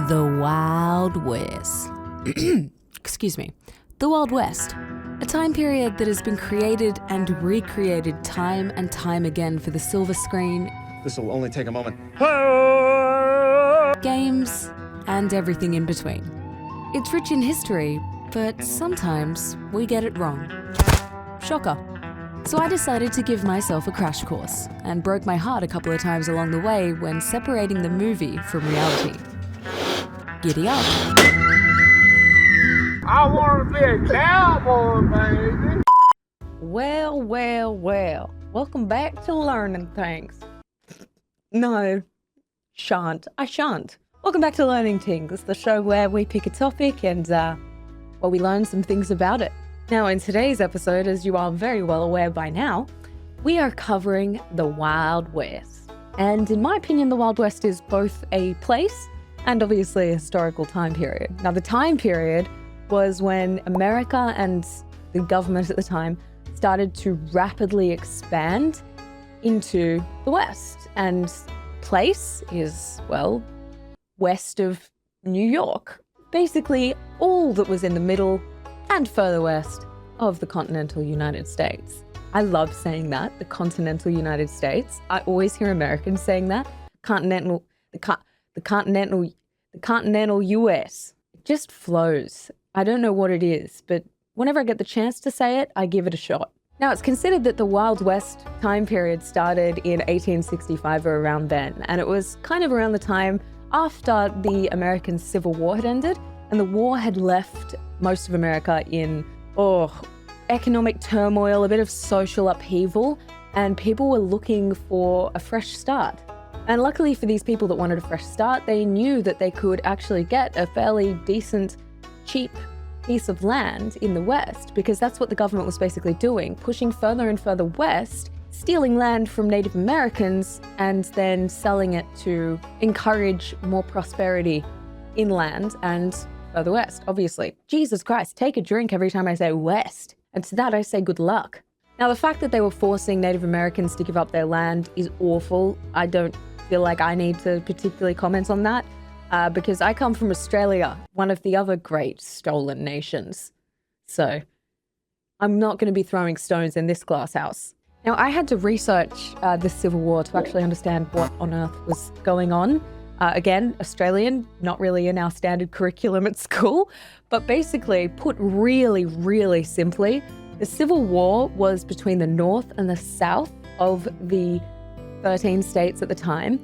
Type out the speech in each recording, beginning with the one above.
The Wild West. Excuse me. The Wild West. A time period that has been created and recreated time and time again for the silver screen, This will only take a moment. games, and everything in between. It's rich in history, but sometimes we get it wrong. Shocker. So I decided to give myself a crash course and broke my heart a couple of times along the way when separating the movie from reality. Giddy up. I want to be a cowboy, baby. Well. Welcome back to Learning Things. No, I shan't. Welcome back to Learning Tings, the show where we pick a topic and, we learn some things about it. Now, in today's episode, as you are very well aware by now, we are covering the Wild West. And in my opinion, the Wild West is both a place and obviously a historical time period. Now, the time period was when America and the government at the time started to rapidly expand into the West. And place is, well, west of New York. Basically, all that was in the middle and further west of the continental United States. I love saying that, the continental United States. I always hear Americans saying that. The continental US. It just flows. I don't know what it is, but whenever I get the chance to say it, I give it a shot. Now, it's considered that the Wild West time period started in 1865 or around then, and it was kind of around the time after the American Civil War had ended, and the war had left most of America in, economic turmoil, a bit of social upheaval, and people were looking for a fresh start. And luckily for these people that wanted a fresh start, they knew that they could actually get a fairly decent, cheap piece of land in the West, because that's what the government was basically doing, pushing further and further west, stealing land from Native Americans, and then selling it to encourage more prosperity inland and further west, obviously. Jesus Christ, take a drink every time I say west. And to that I say good luck. Now, the fact that they were forcing Native Americans to give up their land is awful. I don't feel like I need to particularly comment on that. Because I come from Australia, one of the other great stolen nations. So I'm not going to be throwing stones in this glass house. Now, I had to research the Civil War to actually understand what on earth was going on. Again, Australian, not really in our standard curriculum at school, but basically, put really, really simply, the Civil War was between the North and the South of the 13 states at the time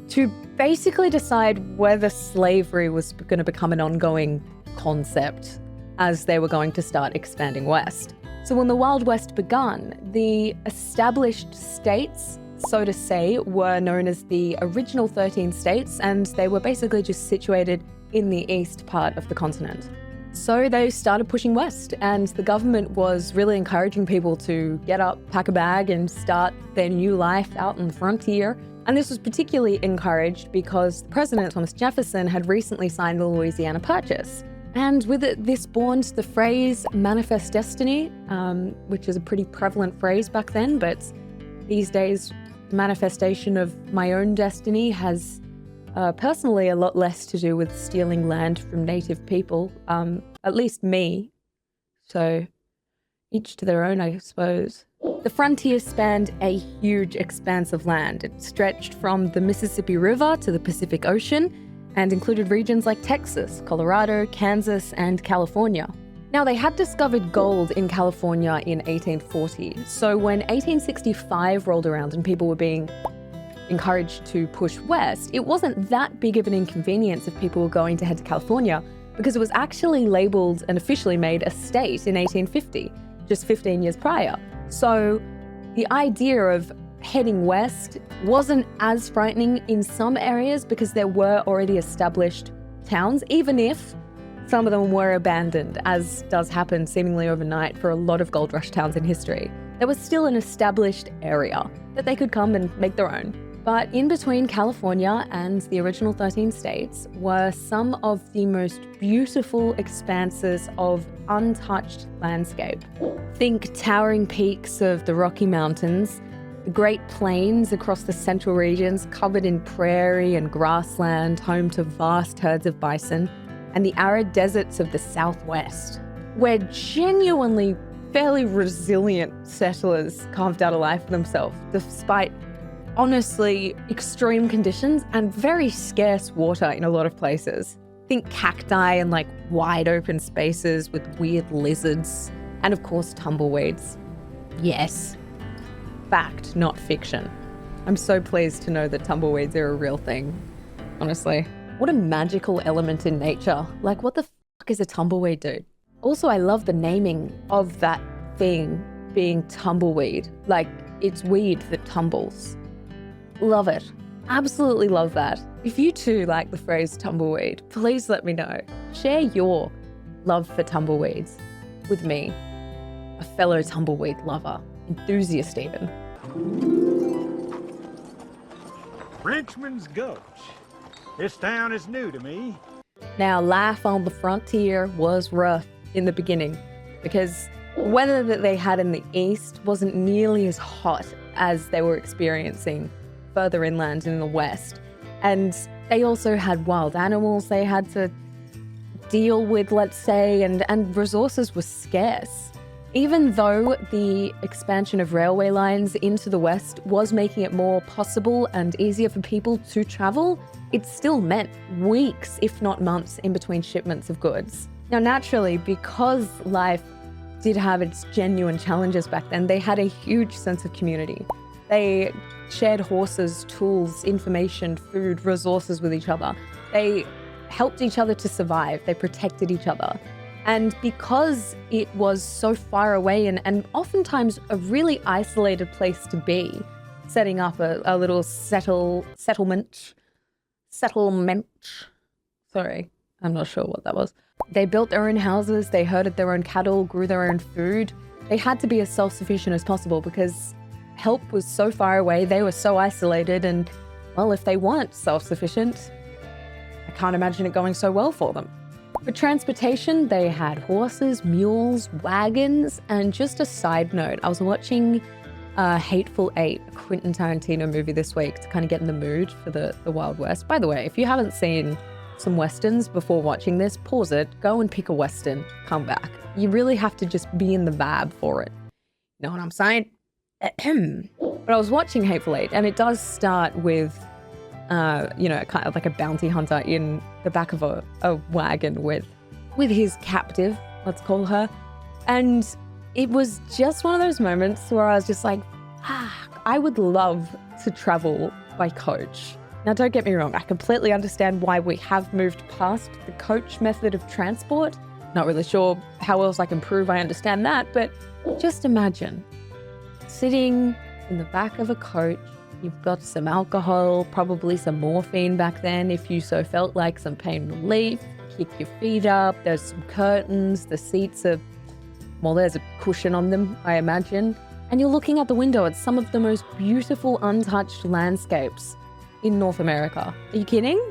to basically decide whether slavery was going to become an ongoing concept as they were going to start expanding west. So when the Wild West begun, the established states, so to say, were known as the original 13 states, and they were basically just situated in the east part of the continent. So they started pushing west, and the government was really encouraging people to get up, pack a bag, and start their new life out on the frontier. And this was particularly encouraged because President Thomas Jefferson had recently signed the Louisiana Purchase. And with it, this spawned the phrase manifest destiny, which is a pretty prevalent phrase back then, but these days, the manifestation of my own destiny has personally a lot less to do with stealing land from native people, at least me. So each to their own, I suppose. The frontier spanned a huge expanse of land. It stretched from the Mississippi River to the Pacific Ocean and included regions like Texas, Colorado, Kansas, and California. Now, they had discovered gold in California in 1840. So when 1865 rolled around and people were being encouraged to push west, it wasn't that big of an inconvenience if people were going to head to California, because it was actually labeled and officially made a state in 1850, just 15 years prior. So the idea of heading west wasn't as frightening in some areas because there were already established towns, even if some of them were abandoned, as does happen seemingly overnight for a lot of gold rush towns in history. There was still an established area that they could come and make their own. But in between California and the original 13 states were some of the most beautiful expanses of untouched landscape. Think towering peaks of the Rocky Mountains, The Great Plains across the central regions, covered in prairie and grassland, home to vast herds of bison, and the arid deserts of the southwest, where genuinely fairly resilient settlers carved out a life for themselves, despite honestly extreme conditions and very scarce water in a lot of places. Think cacti and like wide open spaces with weird lizards, and of course tumbleweeds. Yes. Fact, not fiction. I'm so pleased to know that tumbleweeds are a real thing, honestly. What a magical element in nature. Like, what the fuck is a tumbleweed, dude? Also, I love the naming of that thing being tumbleweed. Like, it's weed that tumbles. Love it. Absolutely love that. If you too like the phrase tumbleweed, please let me know. Share your love for tumbleweeds with me, a fellow tumbleweed lover. Enthusiast even. Frenchman's Gulch. This town is new to me. Now, life on the frontier was rough in the beginning because weather that they had in the east wasn't nearly as hot as they were experiencing further inland in the west. And they also had wild animals they had to deal with, let's say, and resources were scarce. Even though the expansion of railway lines into the west was making it more possible and easier for people to travel, it still meant weeks, if not months, in between shipments of goods. Now, naturally, because life did have its genuine challenges back then, they had a huge sense of community. They shared horses, tools, information, food, resources with each other. They helped each other to survive. They protected each other. And because it was so far away and oftentimes a really isolated place to be, setting up a little settlement. Sorry, I'm not sure what that was. They built their own houses, they herded their own cattle, grew their own food. They had to be as self-sufficient as possible because help was so far away, they were so isolated, and, well, if they weren't self-sufficient, I can't imagine it going so well for them. For transportation, they had horses, mules, wagons, and just a side note, I was watching Hateful Eight, a Quentin Tarantino movie this week to kind of get in the mood for the Wild West. By the way, if you haven't seen some Westerns before watching this, pause it, go and pick a Western, come back. You really have to just be in the vibe for it. You know what I'm saying? But I was watching Hateful Eight, and it does start with kind of like a bounty hunter in the back of a wagon with his captive, let's call her. And it was just one of those moments where I was just like, I would love to travel by coach. Now, don't get me wrong, I completely understand why we have moved past the coach method of transport. Not really sure how else I can prove I understand that, but just imagine sitting in the back of a coach. You've got some alcohol, probably some morphine back then if you so felt like, some pain relief, kick your feet up, there's some curtains, the seats are, well, there's a cushion on them, I imagine. And you're looking out the window at some of the most beautiful untouched landscapes in North America. Are you kidding?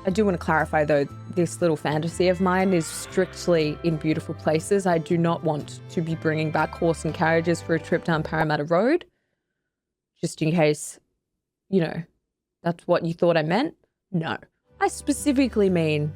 I do want to clarify though, this little fantasy of mine is strictly in beautiful places. I do not want to be bringing back horse and carriages for a trip down Parramatta Road, just in case, that's what you thought I meant. No, I specifically mean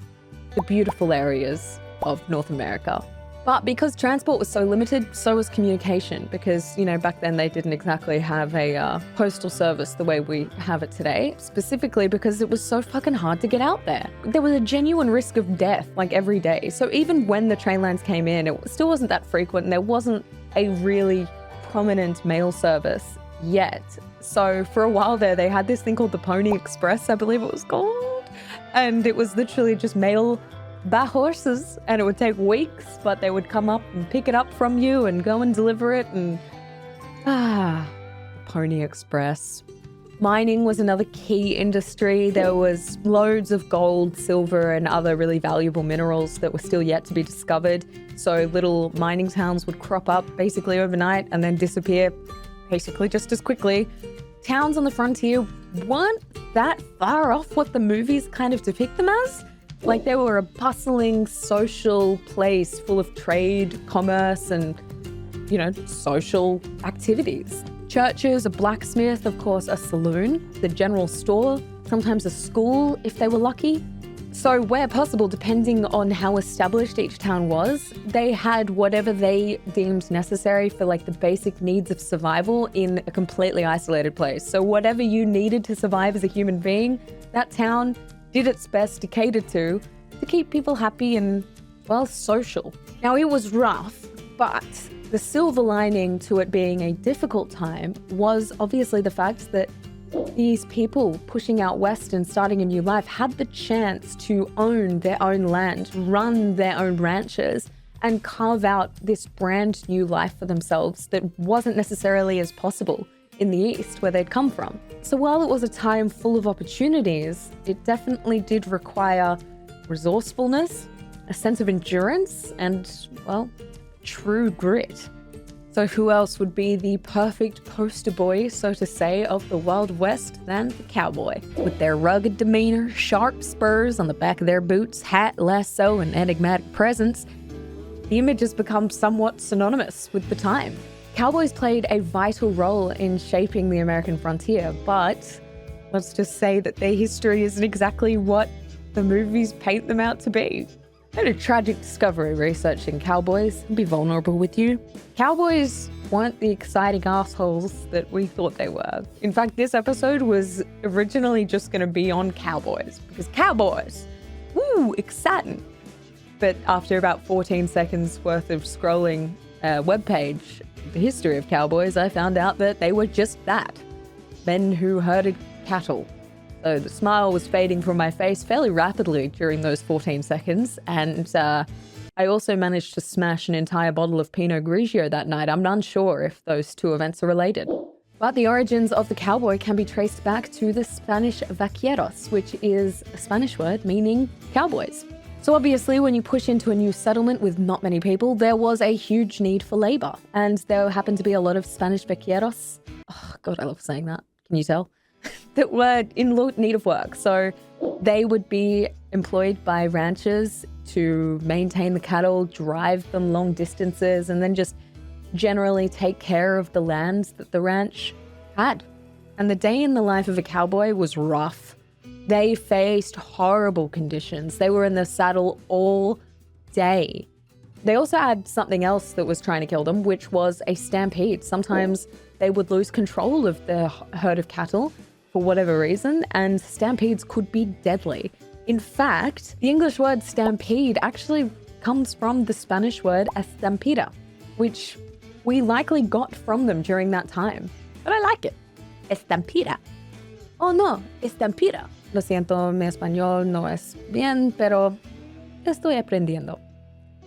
the beautiful areas of North America. But because transport was so limited, so was communication, because, back then they didn't exactly have a postal service the way we have it today, specifically because it was so fucking hard to get out there. There was a genuine risk of death, like, every day. So even when the train lines came in, it still wasn't that frequent, and there wasn't a really prominent mail service yet. So for a while there, they had this thing called the Pony Express, I believe it was called. And it was literally just mail by horses, and it would take weeks, but they would come up and pick it up from you and go and deliver it. And the Pony Express. Mining was another key industry. There was loads of gold, silver, and other really valuable minerals that were still yet to be discovered. So little mining towns would crop up basically overnight and then disappear basically just as quickly. Towns on the frontier weren't that far off what the movies kind of depict them as. Like, they were a bustling social place full of trade, commerce, and, social activities. Churches, a blacksmith, of course, a saloon, the general store, sometimes a school if they were lucky. So where possible, depending on how established each town was, they had whatever they deemed necessary for like the basic needs of survival in a completely isolated place. So whatever you needed to survive as a human being, that town did its best to cater to keep people happy and, well, social. Now, it was rough, but the silver lining to it being a difficult time was obviously the fact that these people pushing out west and starting a new life had the chance to own their own land, run their own ranches, and carve out this brand new life for themselves that wasn't necessarily as possible in the East where they'd come from. So while it was a time full of opportunities, it definitely did require resourcefulness, a sense of endurance, and, well, true grit. So who else would be the perfect poster boy, so to say, of the Wild West than the cowboy? With their rugged demeanor, sharp spurs on the back of their boots, hat, lasso, and enigmatic presence, the image has become somewhat synonymous with the time. Cowboys played a vital role in shaping the American frontier, but let's just say that their history isn't exactly what the movies paint them out to be. I had a tragic discovery researching cowboys. I'll be vulnerable with you. Cowboys weren't the exciting assholes that we thought they were. In fact, this episode was originally just going to be on cowboys, because cowboys, woo, exciting. But after about 14 seconds worth of scrolling a webpage, the history of cowboys, I found out that they were just that. Men who herded cattle. So the smile was fading from my face fairly rapidly during those 14 seconds, and I also managed to smash an entire bottle of Pinot Grigio that night. I'm unsure if those two events are related. But the origins of the cowboy can be traced back to the Spanish vaqueros, which is a Spanish word meaning cowboys. So obviously, when you push into a new settlement with not many people, there was a huge need for labor, and there happened to be a lot of Spanish vaqueros. Oh God, I love saying that. Can you tell? That were in need of work. So they would be employed by ranchers to maintain the cattle, drive them long distances, and then just generally take care of the lands that the ranch had. And the day in the life of a cowboy was rough. They faced horrible conditions. They were in the saddle all day. They also had something else that was trying to kill them, which was a stampede. Sometimes they would lose control of the herd of cattle for whatever reason, and stampedes could be deadly. In fact, the English word stampede actually comes from the Spanish word estampida, which we likely got from them during that time. But I like it. Estampida. Oh no, estampida. Lo siento, mi español no es bien, pero estoy aprendiendo.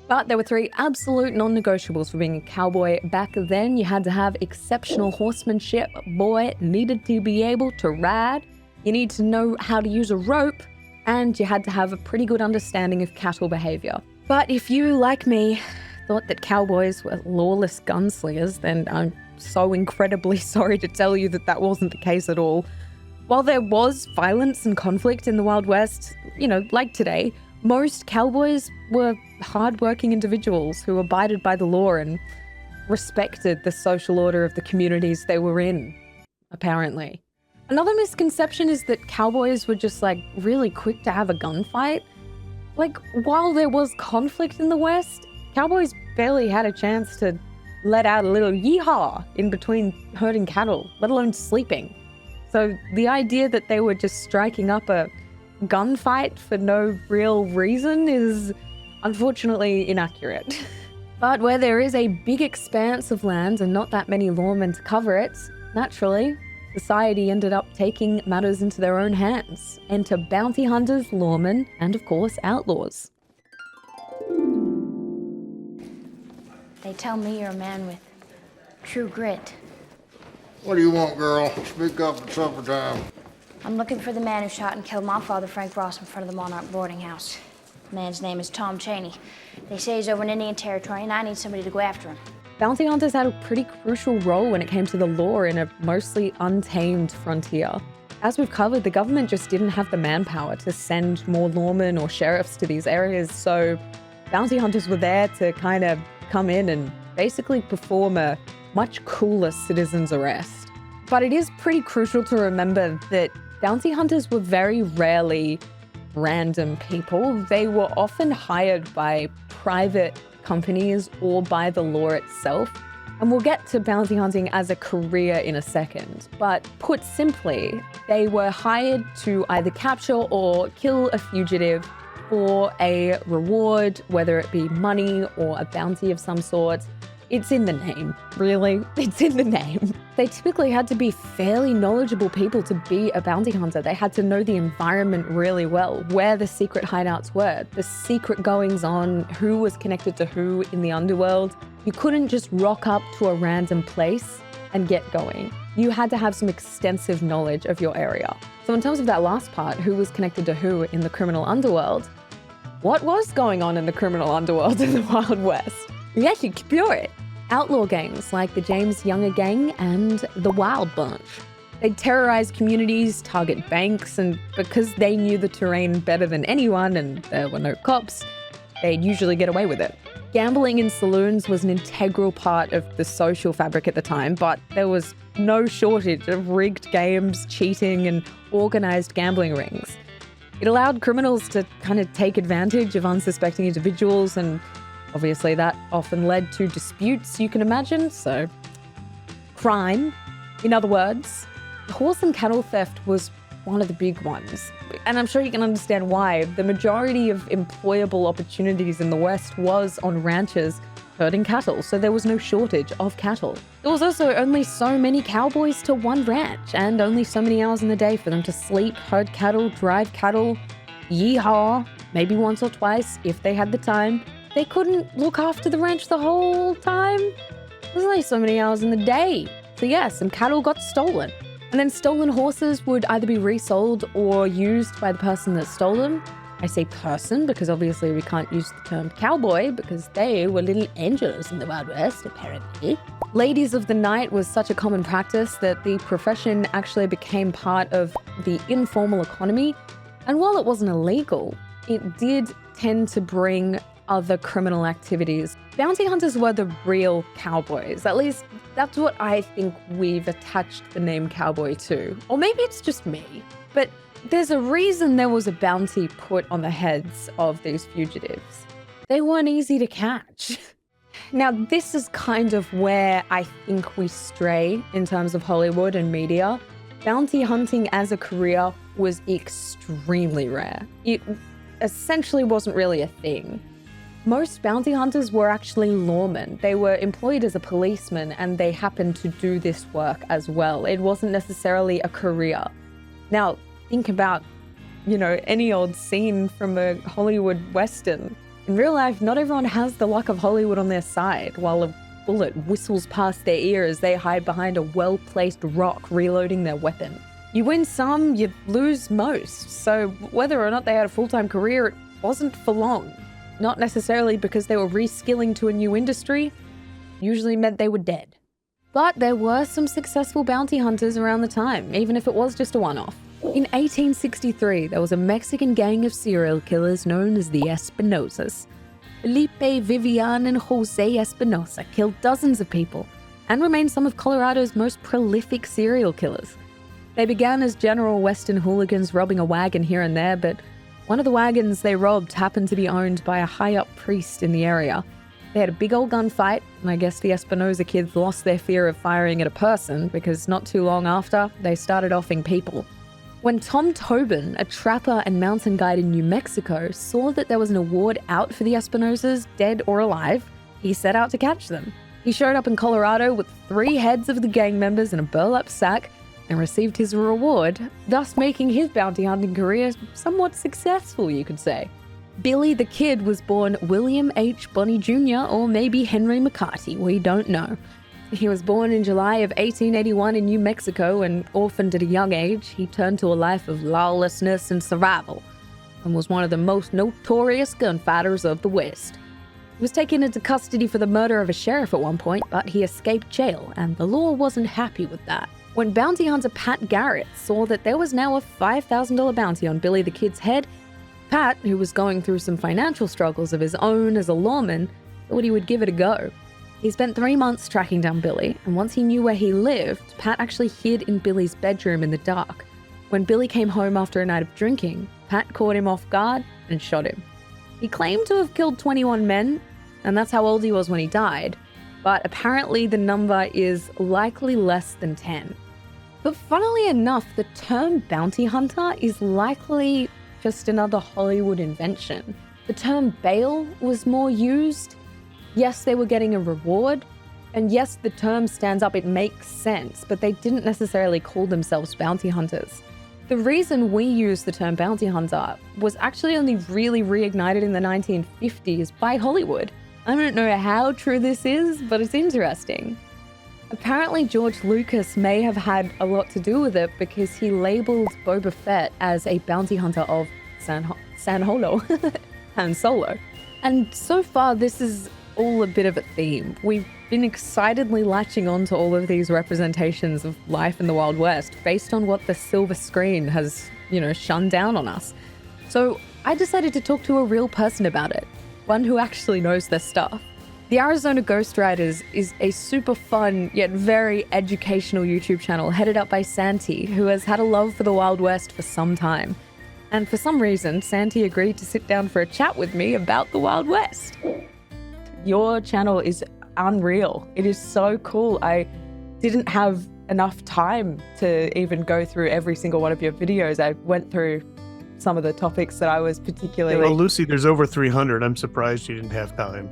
But there were 3 absolute non-negotiables for being a cowboy. Back then, you had to have exceptional horsemanship. Boy, needed to be able to ride. You need to know how to use a rope. And you had to have a pretty good understanding of cattle behavior. But if you, like me, thought that cowboys were lawless gunslingers, then I'm so incredibly sorry to tell you that that wasn't the case at all. While there was violence and conflict in the Wild West, like today, most cowboys were hard-working individuals who abided by the law and respected the social order of the communities they were in, apparently. Another misconception is that cowboys were just, really quick to have a gunfight. While there was conflict in the West, cowboys barely had a chance to let out a little yeehaw in between herding cattle, let alone sleeping. So the idea that they were just striking up a gunfight for no real reason is unfortunately inaccurate. But where there is a big expanse of land and not that many lawmen to cover it, naturally, society ended up taking matters into their own hands. Enter bounty hunters, lawmen, and of course, outlaws. They tell me you're a man with true grit. What do you want, girl? Speak up at supper time. I'm looking for the man who shot and killed my father, Frank Ross, in front of the Monarch boarding house. The man's name is Tom Cheney. They say he's over in Indian Territory, and I need somebody to go after him. Bounty hunters had a pretty crucial role when it came to the law in a mostly untamed frontier. As we've covered, the government just didn't have the manpower to send more lawmen or sheriffs to these areas, so bounty hunters were there to kind of come in and basically perform a much cooler citizen's arrest. But it is pretty crucial to remember that bounty hunters were very rarely random people. They were often hired by private companies or by the law itself. And we'll get to bounty hunting as a career in a second. But put simply, they were hired to either capture or kill a fugitive for a reward, whether it be money or a bounty of some sort. It's in the name, really. It's in the name. They typically had to be fairly knowledgeable people to be a bounty hunter. They had to know the environment really well, where the secret hideouts were, the secret goings on, who was connected to who in the underworld. You couldn't just rock up to a random place and get going. You had to have some extensive knowledge of your area. So in terms of that last part, who was connected to who in the criminal underworld, what was going on in the criminal underworld in the Wild West? Yes, explore it. Outlaw gangs like the James Younger Gang and the Wild Bunch. They'd terrorize communities, target banks, and because they knew the terrain better than anyone and there were no cops, they'd usually get away with it. Gambling in saloons was an integral part of the social fabric at the time, but there was no shortage of rigged games, cheating, and organized gambling rings. It allowed criminals to kind of take advantage of unsuspecting individuals, and obviously that often led to disputes, you can imagine, so crime. In other words, horse and cattle theft was one of the big ones. And I'm sure you can understand why. The majority of employable opportunities in the West was on ranches herding cattle, so there was no shortage of cattle. There was also only so many cowboys to one ranch, and only so many hours in the day for them to sleep, herd cattle, drive cattle, yeehaw, maybe once or twice if they had the time. They couldn't look after the ranch the whole time. There's only so many hours in the day. So yeah, some cattle got stolen. And then stolen horses would either be resold or used by the person that stole them. I say person because obviously we can't use the term cowboy because they were little angels in the Wild West, apparently. Ladies of the night was such a common practice that the profession actually became part of the informal economy. And while it wasn't illegal, it did tend to bring other criminal activities. Bounty hunters were the real cowboys. At least that's what I think we've attached the name cowboy to. Or maybe it's just me. But there's a reason there was a bounty put on the heads of these fugitives. They weren't easy to catch. Now, this is kind of where I think we stray in terms of Hollywood and media. Bounty hunting as a career was extremely rare. It essentially wasn't really a thing. Most bounty hunters were actually lawmen. They were employed as a policeman and they happened to do this work as well. It wasn't necessarily a career. Now, think about, any old scene from a Hollywood Western. In real life, not everyone has the luck of Hollywood on their side, while a bullet whistles past their ear as they hide behind a well-placed rock reloading their weapon. You win some, you lose most. So whether or not they had a full-time career, it wasn't for long. Not necessarily because they were reskilling to a new industry, usually meant they were dead. But there were some successful bounty hunters around the time, even if it was just a one-off. In 1863, there was a Mexican gang of serial killers known as the Espinosas. Felipe, Vivian, and Jose Espinosa killed dozens of people and remain some of Colorado's most prolific serial killers. They began as general Western hooligans robbing a wagon here and there, but one of the wagons they robbed happened to be owned by a high-up priest in the area. They had a big old gunfight, and I guess the Espinosa kids lost their fear of firing at a person because not too long after, they started offing people. When Tom Tobin, a trapper and mountain guide in New Mexico, saw that there was an award out for the Espinosas, dead or alive, he set out to catch them. He showed up in Colorado with 3 heads of the gang members in a burlap sack and received his reward, thus making his bounty hunting career somewhat successful, you could say. Billy the Kid was born William H. Bonney Jr. or maybe Henry McCarty, we don't know. He was born in July of 1881 in New Mexico and orphaned at a young age. He turned to a life of lawlessness and survival and was one of the most notorious gunfighters of the West. He was taken into custody for the murder of a sheriff at one point, but he escaped jail and the law wasn't happy with that. When bounty hunter Pat Garrett saw that there was now a $5,000 bounty on Billy the Kid's head, Pat, who was going through some financial struggles of his own as a lawman, thought he would give it a go. He spent 3 months tracking down Billy, and once he knew where he lived, Pat actually hid in Billy's bedroom in the dark. When Billy came home after a night of drinking, Pat caught him off guard and shot him. He claimed to have killed 21 men, and that's how old he was when he died, but apparently the number is likely less than 10. But funnily enough, the term bounty hunter is likely just another Hollywood invention. The term bail was more used. Yes, they were getting a reward. And yes, the term stands up, it makes sense, but they didn't necessarily call themselves bounty hunters. The reason we use the term bounty hunter was actually only really reignited in the 1950s by Hollywood. I don't know how true this is, but it's interesting. Apparently, George Lucas may have had a lot to do with it because he labeled Boba Fett as a bounty hunter of Han Solo. And so far, this is all a bit of a theme. We've been excitedly latching on to all of these representations of life in the Wild West based on what the silver screen has, shunned down on us. So I decided to talk to a real person about it, one who actually knows their stuff. The Arizona Ghost Riders is a super fun yet very educational YouTube channel headed up by Santee, who has had a love for the Wild West for some time. And for some reason, Santee agreed to sit down for a chat with me about the Wild West. Your channel is unreal. It is so cool. I didn't have enough time to even go through every single one of your videos. I went through some of the topics that I was particularly... Well, Lucy, there's over 300. I'm surprised you didn't have time.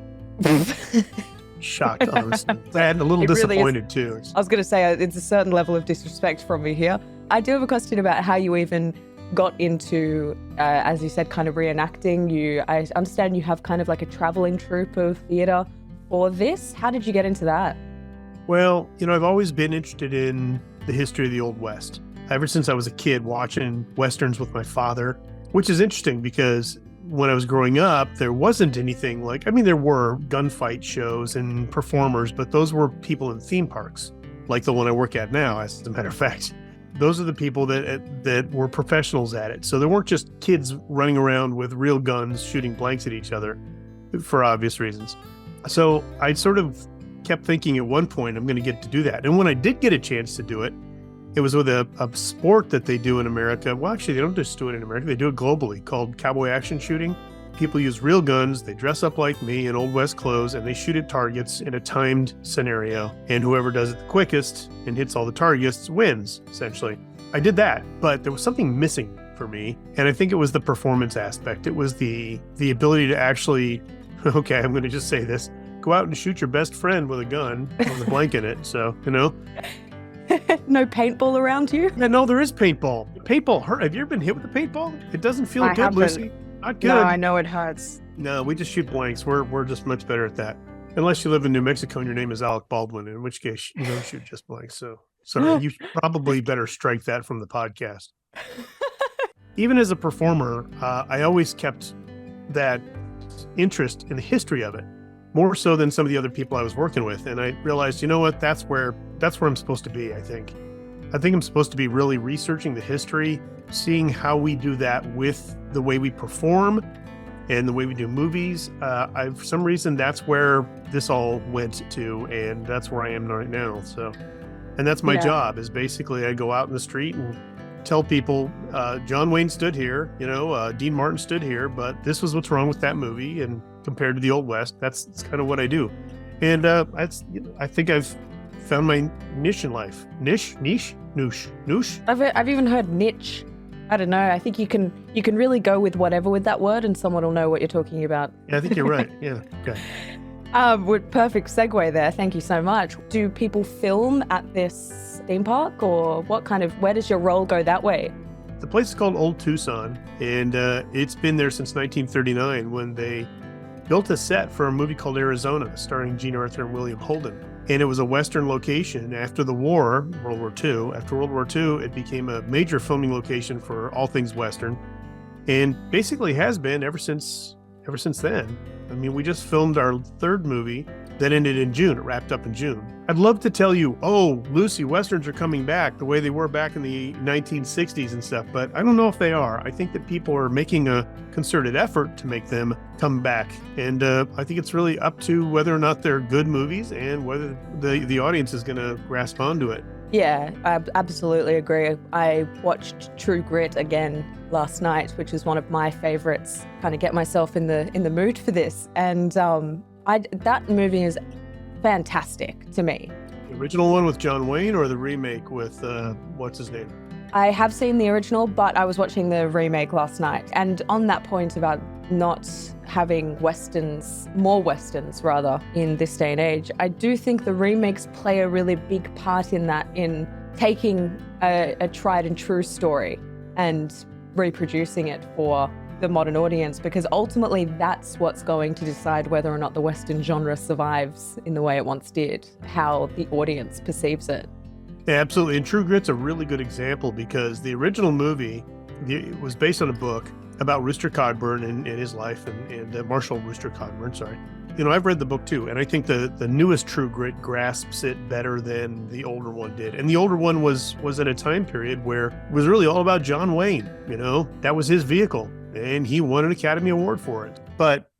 Shocked, honestly. And a little disappointed, too. I was going to say, it's a certain level of disrespect from me here. I do have a question about how you even got into, as you said, kind of reenacting. I understand you have kind of like a traveling troupe of theatre for this. How did you get into that? Well, I've always been interested in the history of the Old West. Ever since I was a kid watching Westerns with my father, which is interesting because when I was growing up, there wasn't anything there were gunfight shows and performers, but those were people in theme parks, like the one I work at now, as a matter of fact. Those are the people that were professionals at it. So there weren't just kids running around with real guns shooting blanks at each other for obvious reasons. So I sort of kept thinking at one point I'm going to get to do that. And when I did get a chance to do it, it was with a sport that they do in America. Well, actually, they don't just do it in America. They do it globally, called cowboy action shooting. People use real guns. They dress up like me in Old West clothes, and they shoot at targets in a timed scenario. And whoever does it the quickest and hits all the targets wins, essentially. I did that, but there was something missing for me. And I think it was the performance aspect. It was the ability to actually, okay, I'm going to just say this, go out and shoot your best friend with a gun with a blank in it. So, No paintball around you? Yeah, no, there is paintball. Paintball hurt. Have you ever been hit with a paintball? It doesn't feel good, haven't. Lucy. Not good. No, I know it hurts. No, we just shoot blanks. We're just much better at that. Unless you live in New Mexico and your name is Alec Baldwin, in which case you don't shoot just blanks. So you probably better strike that from the podcast. Even as a performer, I always kept that interest in the history of it, more so than some of the other people I was working with. And I realized, that's where I'm supposed to be, I think. I think I'm supposed to be really researching the history, seeing how we do that with the way we perform and the way we do movies. For some reason, that's where this all went to, and that's where I am right now. So, and that's my job, is basically I go out in the street and tell people, John Wayne stood here, Dean Martin stood here, but this was what's wrong with that movie. And compared to the Old West, that's kind of what I do. And I think I've found my niche in life. Niche? Noosh? I've even heard niche. I don't know. I think you can really go with whatever with that word and someone will know what you're talking about. Yeah, I think you're right. Yeah. Okay. With perfect segue there. Thank you so much. Do people film at this theme park, or where does your role go that way? The place is called Old Tucson, and it's been there since 1939 when they built a set for a movie called Arizona, starring Gene Arthur and William Holden. And it was a Western location. After the war, World War II, it became a major filming location for all things Western, and basically has been ever since then. I mean, we just filmed our third movie that ended in June. It wrapped up in June. I'd love to tell you, oh, Lucy, Westerns are coming back the way they were back in the 1960s and stuff, but I don't know if they are. I think that people are making a concerted effort to make them come back. And I think it's really up to whether or not they're good movies and whether the audience is going to grasp onto it. Yeah, I absolutely agree. I watched True Grit again last night, which is one of my favorites. Kind of get myself in the mood for this, and that movie is fantastic to me. The original one with John Wayne or the remake with what's his name? I have seen the original, but I was watching the remake last night. And on that point about not having more westerns rather, in this day and age, I do think the remakes play a really big part in that, in taking a tried and true story and reproducing it for the modern audience, because ultimately that's what's going to decide whether or not the Western genre survives in the way it once did, how the audience perceives it. Yeah, absolutely. And True Grit's a really good example because the original movie it was based on a book about Rooster Cogburn and his life and Marshall Rooster Cogburn, sorry. You know, I've read the book too, and I think the newest True Grit grasps it better than the older one did. And the older one was at a time period where it was really all about John Wayne, you know, that was his vehicle, and he won an Academy Award for it. But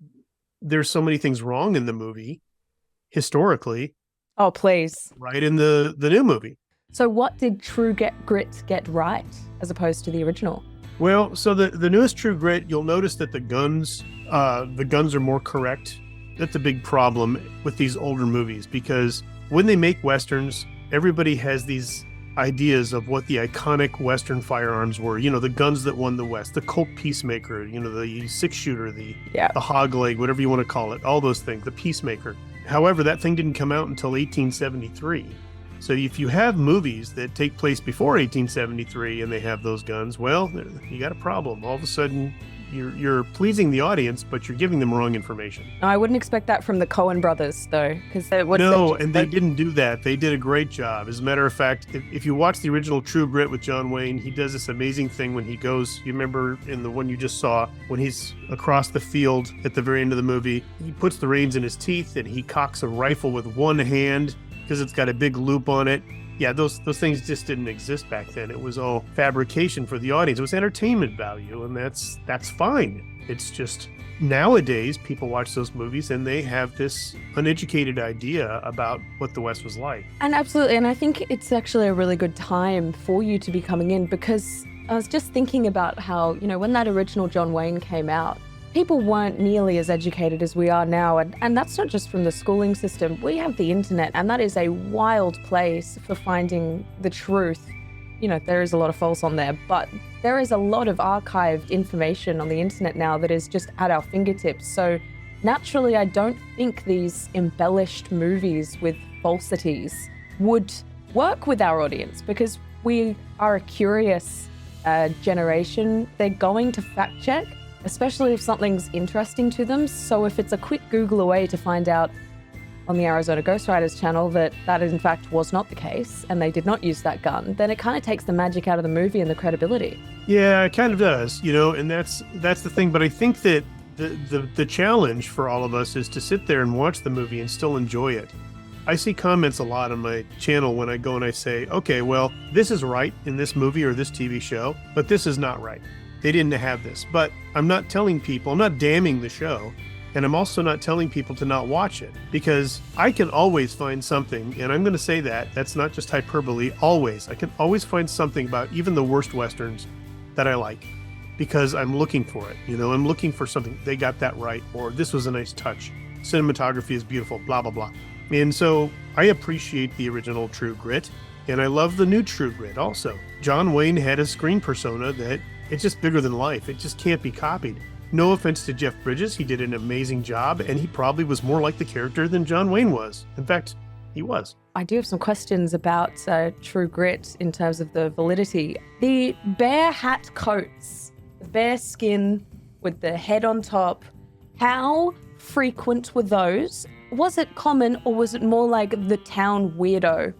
there's so many things wrong in the movie, historically. Oh, please. Right in the new movie. So what did True Grit get right as opposed to the original? Well, so the newest True Grit, you'll notice that the guns are more correct. That's a big problem with these older movies, because when they make Westerns, everybody has these ideas of what the iconic Western firearms were. You know, the guns that won the West, the Colt Peacemaker, you know, the 6-shooter, the hog leg, whatever you want to call it, all those things, the Peacemaker. However, that thing didn't come out until 1873. So if you have movies that take place before 1873 and they have those guns, well, you got a problem. All of a sudden, you're pleasing the audience, but you're giving them wrong information. I wouldn't expect that from the Coen brothers, though, because they didn't do that. They did a great job. As a matter of fact, if you watch the original True Grit with John Wayne, he does this amazing thing when he goes. You remember in the one you just saw, when he's across the field at the very end of the movie, he puts the reins in his teeth and he cocks a rifle with one hand because it's got a big loop on it. Yeah, those things just didn't exist back then. It was all fabrication for the audience. It was entertainment value, and that's fine. It's just nowadays people watch those movies and they have this uneducated idea about what the West was like. And absolutely, and I think it's actually a really good time for you to be coming in, because I was just thinking about how, you know, when that original John Wayne came out, people weren't nearly as educated as we are now, and that's not just from the schooling system. We have the internet, and that is a wild place for finding the truth. You know, there is a lot of false on there, but there is a lot of archived information on the internet now that is just at our fingertips. So naturally, I don't think these embellished movies with falsities would work with our audience, because we are a curious generation. They're going to fact check, especially if something's interesting to them. So if it's a quick Google away to find out on the Arizona Ghostwriters channel that in fact was not the case and they did not use that gun, then it kind of takes the magic out of the movie and the credibility. Yeah, it kind of does, you know, and that's the thing. But I think that the challenge for all of us is to sit there and watch the movie and still enjoy it. I see comments a lot on my channel when I go and I say, okay, well, this is right in this movie or this TV show, but this is not right. They didn't have this. But I'm not telling people, I'm not damning the show, and I'm also not telling people to not watch it, because I can always find something, and I'm going to say that's not just hyperbole, always. I can always find something about even the worst Westerns that I like, because I'm looking for it. You know, I'm looking for something. They got that right, or this was a nice touch. Cinematography is beautiful, blah, blah, blah. And so I appreciate the original True Grit, and I love the new True Grit also. John Wayne had a screen persona that it's just bigger than life. It just can't be copied. No offense to Jeff Bridges. He did an amazing job, and he probably was more like the character than John Wayne was. In fact, he was. I do have some questions about True Grit in terms of the validity. The bear hat coats, the bear skin with the head on top, how frequent were those? Was it common, or was it more like the town weirdo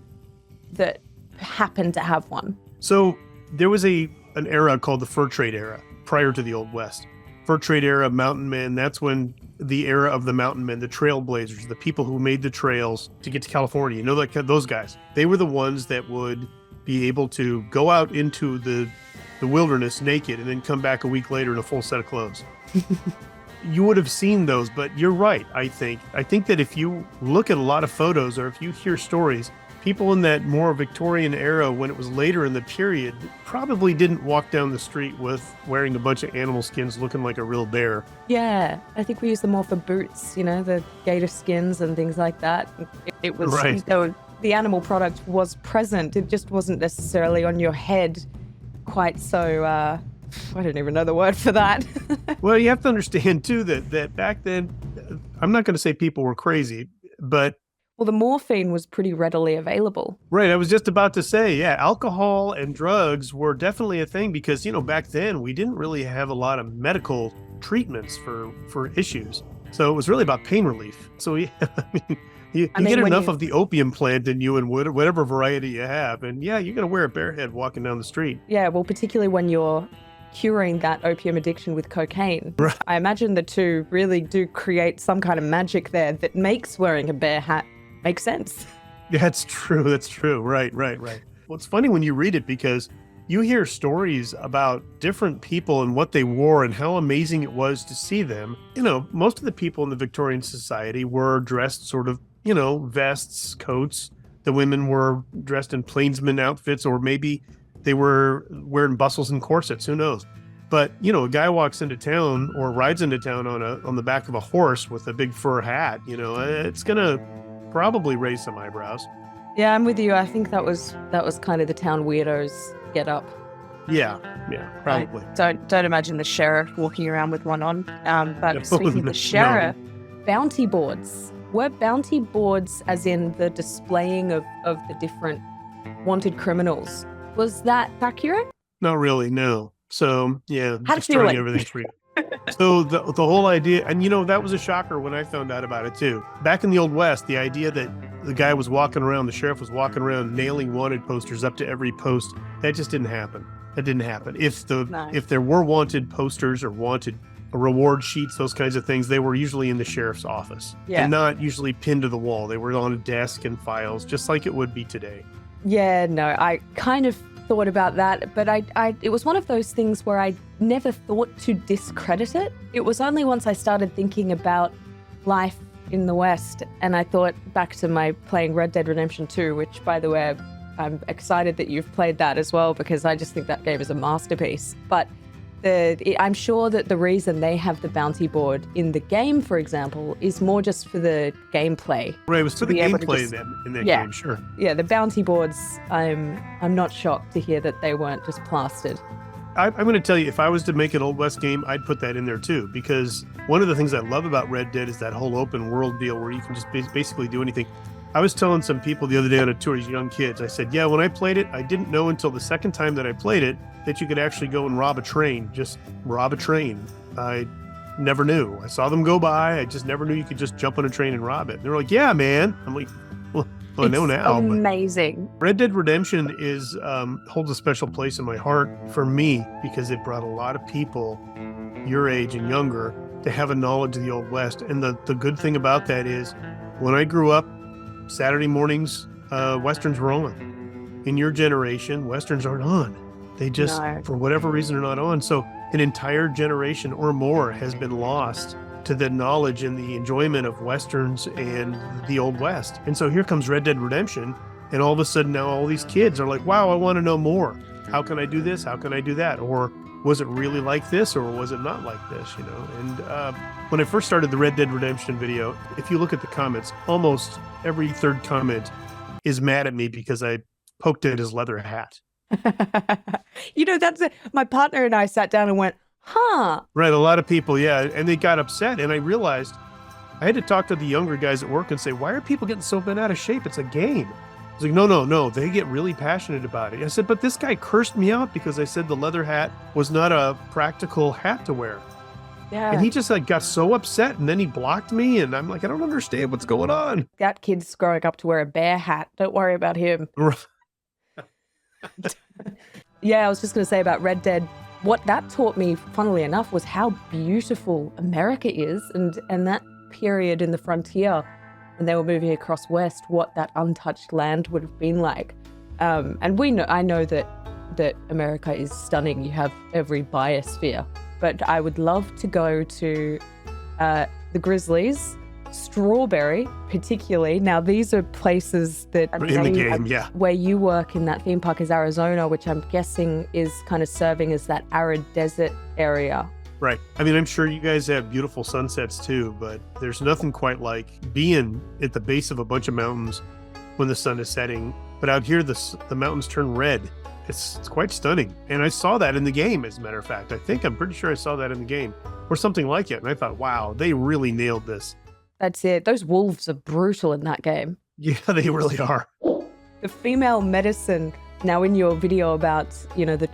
that happened to have one? So there was an era called the fur trade era prior to the Old West. Fur trade era, mountain men, that's when the era of the mountain men, the trailblazers, the people who made the trails to get to California. You know, like those guys. They were the ones that would be able to go out into the wilderness naked and then come back a week later in a full set of clothes. You would have seen those, but you're right, I think. I think that if you look at a lot of photos or if you hear stories, people in that more Victorian era, when it was later in the period, probably didn't walk down the street with wearing a bunch of animal skins looking like a real bear. Yeah, I think we use them more for boots, you know, the gator skins and things like that. It was, Right. you know, the animal product was present. It just wasn't necessarily on your head quite so, I don't even know the word for that. Well, you have to understand, too, that back then, I'm not going to say people were crazy, but Well, the morphine was pretty readily available. right, I was just about to say, yeah, alcohol and drugs were definitely a thing because, you know, back then we didn't really have a lot of medical treatments for issues. So it was really about pain relief. So yeah, I mean, you get when enough you- of the opium plant in you and whatever variety you have. And yeah, you're going to wear a bare head walking down the street. Yeah, well, particularly when you're curing that opium addiction with cocaine. Right. I imagine the two really do create some kind of magic there that makes wearing a bear hat make sense. That's true. That's true. Right. Well, it's funny when you read it because you hear stories about different people and what they wore and how amazing it was to see them. You know, most of the people in the Victorian society were dressed sort of, you know, vests, coats. The women were dressed in plainsman outfits, or maybe they were wearing bustles and corsets. Who knows? But, you know, a guy walks into town or rides into town on the back of a horse with a big fur hat, you know, it's going to probably raise some eyebrows. Yeah, I'm with you. I think that was kind of the town weirdos get up. Yeah, probably. Don't imagine the sheriff walking around with one on. But No, speaking of no. the sheriff, bounty boards. Were bounty boards as in the displaying of the different wanted criminals? Was that accurate? Not really, no. So, yeah, How'd it just feel throwing like? everything for you. So the whole idea, and you know, that was a shocker when I found out about it too. Back in the Old West, the idea that the guy was walking around, the sheriff was walking around nailing wanted posters up to every post, that just didn't happen. That didn't happen. If there were wanted posters or wanted reward sheets, those kinds of things, they were usually in the sheriff's office and not usually pinned to the wall. They were on a desk and files, just like it would be today. Yeah, no, I kind of thought about that, but it was one of those things where I never thought to discredit it. It was only once I started thinking about life in the West, and I thought back to my playing Red Dead Redemption 2, which, by the way, I'm excited that you've played that as well, because I just think that game is a masterpiece. But I'm sure that the reason they have the bounty board in the game, for example, is more just for the gameplay. Right, it was for the be able to gameplay just- in that yeah. game, sure. Yeah, the bounty boards, I'm not shocked to hear that they weren't just plastered. I'm going to tell you, if I was to make an Old West game, I'd put that in there too, because one of the things I love about Red Dead is that whole open world deal where you can just basically do anything. I was telling some people the other day on a tour, these young kids, I said, yeah, when I played it, I didn't know until the second time that I played it that you could actually go and rob a train, just rob a train. I never knew. I saw them go by. I just never knew you could just jump on a train and rob it. They were like, yeah, man. I'm like, well, I know now. But Amazing. Red Dead Redemption is holds a special place in my heart for me because it brought a lot of people your age and younger to have a knowledge of the Old West. And the good thing about that is when I grew up, Saturday mornings, Westerns were on. In your generation, Westerns aren't on. They just, No. for whatever reason, are not on. So an entire generation or more has been lost to the knowledge and the enjoyment of Westerns and the Old West. And so here comes Red Dead Redemption, and all of a sudden now all these kids are like, wow, I want to know more. How can I do this? How can I do that? Or was it really like this, or was it not like this, you know? And when I first started the Red Dead Redemption video, if you look at the comments, almost every third comment is mad at me because I poked at his leather hat. You know, that's it. My partner and I sat down and went, huh. Right, a lot of people, yeah, and they got upset, and I realized I had to talk to the younger guys at work and say, why are people getting so bent out of shape? It's a game. I was like, no, they get really passionate about it. I said, but this guy cursed me out because I said the leather hat was not a practical hat to wear. Yeah. And he just like got so upset, and then he blocked me, and I'm like, I don't understand what's going on. That kid's growing up to wear a bear hat. Don't worry about him. Yeah, I was just going to say about Red Dead. what that taught me, funnily enough, was how beautiful America is, and that period in the frontier when they were moving across west, what that untouched land would have been like. And I know that America is stunning. You have every biosphere, but I would love to go to the Grizzlies, Strawberry, particularly. Now, these are places that In the game, yeah. Where you work in that theme park is Arizona, which I'm guessing is kind of serving as that arid desert area. Right. I mean, I'm sure you guys have beautiful sunsets too, but there's nothing quite like being at the base of a bunch of mountains when the sun is setting. But out here, the mountains turn red. It's quite stunning. And I saw that in the game, as a matter of fact. I'm pretty sure I saw that in the game or something like it. And I thought, wow, they really nailed this. That's it. Those wolves are brutal in that game. Yeah, they really are. The female medicine, now in your video about,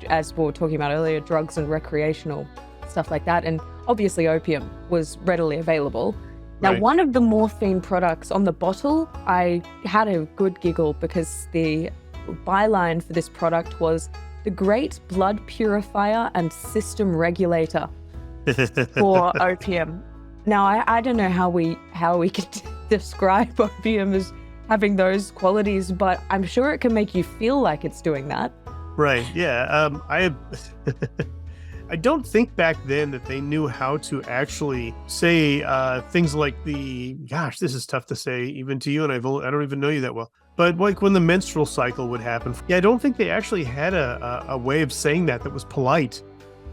as we were talking about earlier, drugs and recreational stuff like that, and obviously opium was readily available. Now, Right. one of the morphine products on the bottle, I had a good giggle because the byline for this product was the great blood purifier and system regulator for opium. Now, I don't know how we could describe opium as having those qualities, but I'm sure it can make you feel like it's doing that. Right. Yeah. I don't think back then that they knew how to actually say things like this is tough to say even to you, and I don't even know you that well. But like when the menstrual cycle would happen, I don't think they actually had a way of saying that was polite.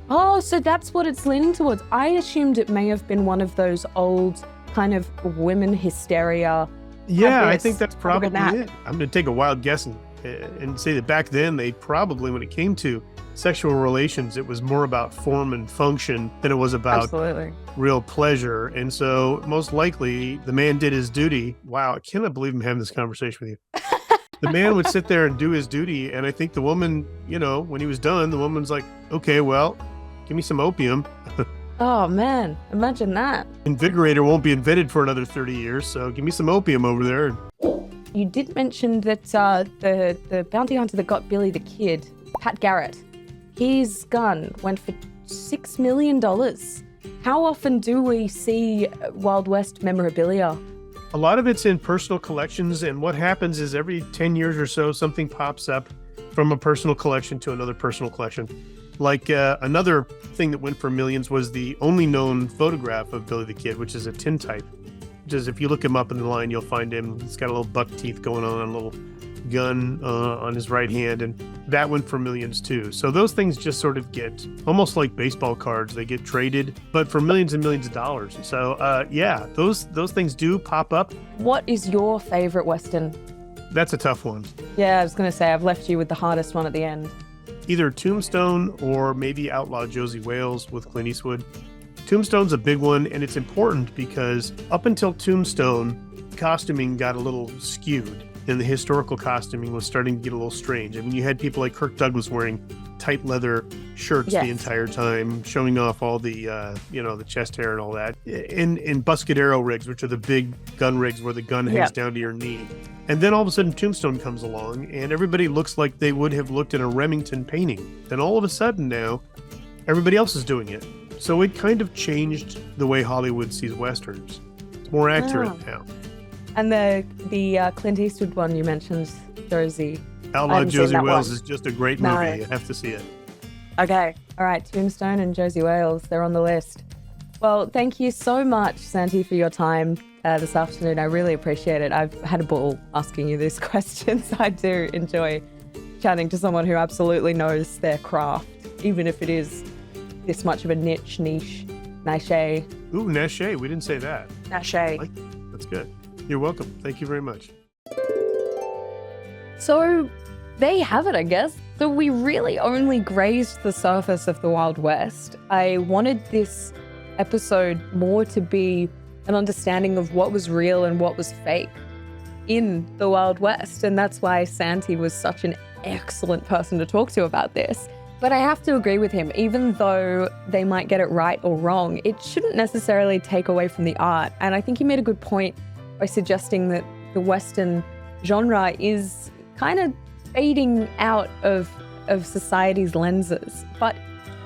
Oh, so that's what it's leaning towards. I assumed it may have been one of those old kind of women hysteria. Yeah, I habits. think that's probably Have a it. I'm going to take a wild guess and say that back then they probably, when it came to sexual relations, it was more about form and function than it was about Absolutely. real pleasure. And so most likely the man did his duty. Wow, I cannot believe I'm having this conversation with you. The man would sit there and do his duty. And I think the woman, when he was done, the woman's like, okay, well, give me some opium. Oh man, imagine that. Invigorator won't be invented for another 30 years. So give me some opium over there. You did mention that the bounty hunter that got Billy the Kid, Pat Garrett, his gun went for $6 million. How often do we see Wild West memorabilia? A lot of it's in personal collections, and what happens is every 10 years or so, something pops up from a personal collection to another personal collection. Like another thing that went for millions was the only known photograph of Billy the Kid, which is a tintype. Which is, if you look him up in the line, you'll find him. He's got a little buck teeth going on, a little gun on his right hand, and that went for millions too. So those things just sort of get almost like baseball cards. They get traded, but for millions and millions of dollars. So yeah, those things do pop up. What is your favorite Western? That's a tough one. Yeah, I was going to say, I've left you with the hardest one at the end. Either Tombstone or maybe Outlaw Josie Wales with Clint Eastwood. Tombstone's a big one, and it's important because up until Tombstone, costuming got a little skewed, and the historical costuming was starting to get a little strange. I mean, you had people like Kirk Douglas wearing tight leather shirts Yes. the entire time, showing off all the, the chest hair and all that. In Buscadero rigs, which are the big gun rigs where the gun hangs down to your knee. And then all of a sudden Tombstone comes along, and everybody looks like they would have looked in a Remington painting. Then all of a sudden now, everybody else is doing it. So it kind of changed the way Hollywood sees Westerns. It's more accurate now. And the Clint Eastwood one you mentioned, Josie. I Outlaw haven't seen Josie that Wales one. is just a great No. movie. You have to see it. Okay. All right. Tombstone and Josie Wales, they're on the list. Well, thank you so much, Santee, for your time this afternoon. I really appreciate it. I've had a ball asking you these questions. I do enjoy chatting to someone who absolutely knows their craft, even if it is this much of a niche. Niche. Ooh, Nache. We didn't say that. That's good. You're welcome. Thank you very much. So there you have it, I guess. So we really only grazed the surface of the Wild West. I wanted this episode more to be an understanding of what was real and what was fake in the Wild West. And that's why Santee was such an excellent person to talk to about this. But I have to agree with him, even though they might get it right or wrong, it shouldn't necessarily take away from the art. And I think he made a good point by suggesting that the Western genre is kind of fading out of society's lenses. But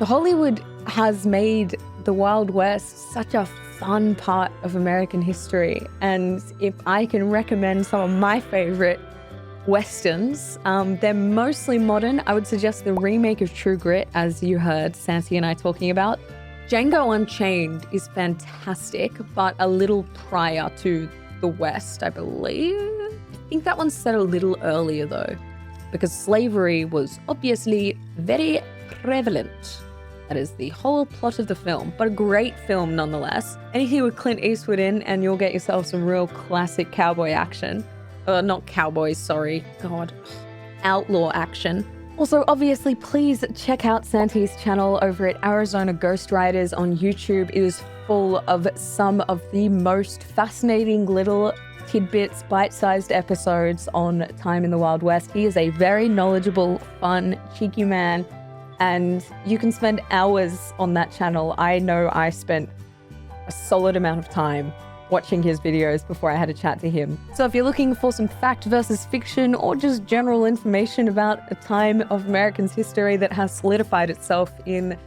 Hollywood has made the Wild West such a fun part of American history. And if I can recommend some of my favorite Westerns, they're mostly modern. I would suggest the remake of True Grit, as you heard Santee and I talking about. Django Unchained is fantastic, but a little prior to the West, I believe. I think that one's set a little earlier though, because slavery was obviously very prevalent. That is the whole plot of the film, but a great film nonetheless. Anything with Clint Eastwood in, and you'll get yourself some real classic cowboy action. Not cowboys, sorry. God. Outlaw action. Also, obviously, please check out Santee's channel over at Arizona Ghost Riders on YouTube. It is full of some of the most fascinating little tidbits, bite-sized episodes on time in the Wild West. He is a very knowledgeable, fun, cheeky man, and you can spend hours on that channel. I know I spent a solid amount of time watching his videos before I had a chat to him. So if you're looking for some fact versus fiction or just general information about a time of Americans' history that has solidified itself in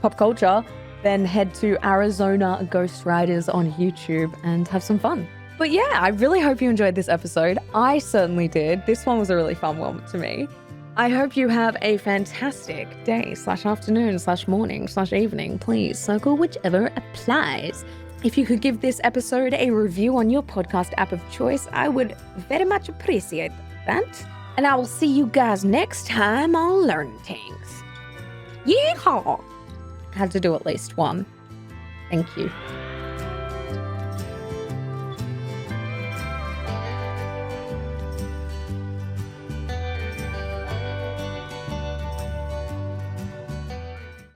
pop culture, then head to Arizona Ghost Riders on YouTube and have some fun. But yeah, I really hope you enjoyed this episode. I certainly did. This one was a really fun one to me. I hope you have a fantastic day / afternoon / morning / evening. Please circle whichever applies. If you could give this episode a review on your podcast app of choice, I would very much appreciate that. And I will see you guys next time on Learning Tings. Yeehaw! Had to do at least one. Thank you.